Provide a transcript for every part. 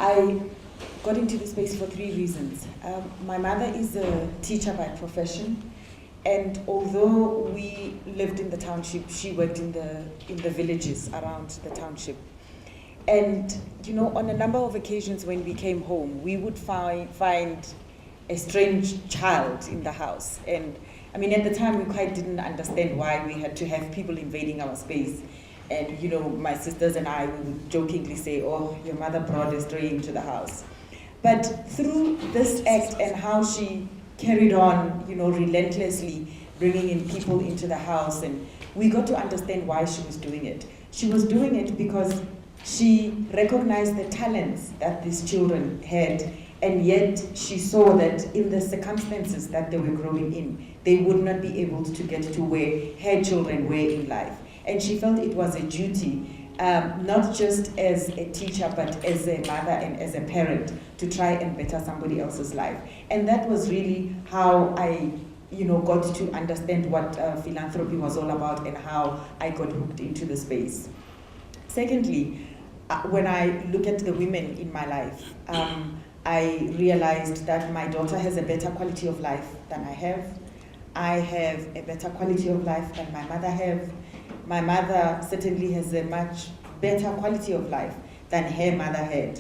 I got into the space for 3 reasons. My mother is a teacher by profession, and although we lived in the township, she worked in the villages around the township. And you know, on a number of occasions when we came home, we would find a strange child in the house. And I mean, at the time, we quite didn't understand why we had to have people invading our space. And you know, my sisters and I, we would jokingly say, "Oh, your mother brought a stray into the house." But through this act and how she carried on, you know, relentlessly bringing in people into the house, and we got to understand why she was doing it. She was doing it because she recognized the talents that these children had, and yet she saw that in the circumstances that they were growing in, they would not be able to get to where her children were in life. And she felt it was a duty, not just as a teacher, but as a mother and as a parent, to try and better somebody else's life. And that was really how I, you know, got to understand what philanthropy was all about and how I got hooked into the space. Secondly, when I look at the women in my life, I realized that my daughter has a better quality of life than I have. I have a better quality of life than my mother have. My mother certainly has a much better quality of life than her mother had.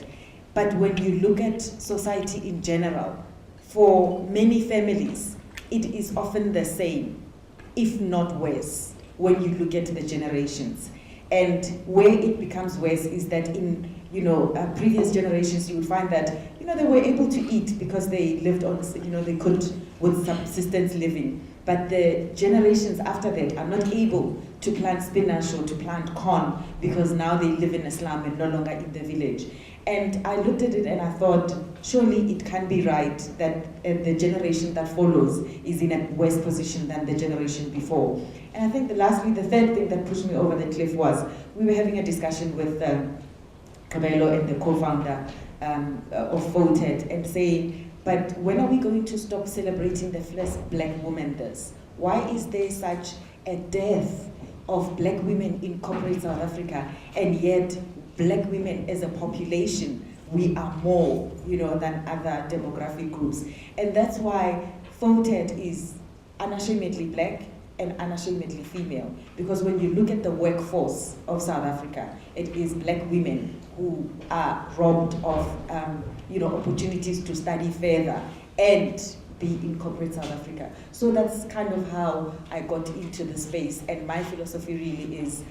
But when you look at society in general, for many families, it is often the same, if not worse, when you look at the generations. And where it becomes worse is that in, you know, previous generations, you would find that, you know, they were able to eat because they lived on, you know, they could with subsistence living. But the generations after that are not able to plant spinach or to plant corn because now they live in a slum and no longer in the village. And I looked at it and I thought, surely it can be right that the generation that follows is in a worse position than the generation before. And I think the third thing that pushed me over the cliff was, we were having a discussion with Kabelo and the co-founder of Fotad, and saying, but when are we going to stop celebrating the first black woman this? Why is there such a dearth of black women in corporate South Africa, and yet black women as a population, we are more, you know, than other demographic groups? And that's why Fotad is unashamedly black and unashamedly female, because when you look at the workforce of South Africa, it is black women who are robbed of you know, opportunities to study further and be in corporate South Africa. So that's kind of how I got into the space. And my philosophy really is,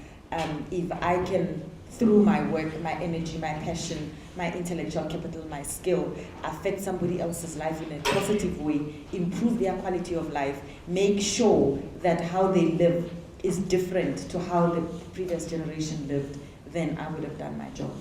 if I can, through my work, my energy, my passion, my intellectual capital, my skill, affect somebody else's life in a positive way, improve their quality of life, make sure that how they live is different to how the previous generation lived, then I would have done my job.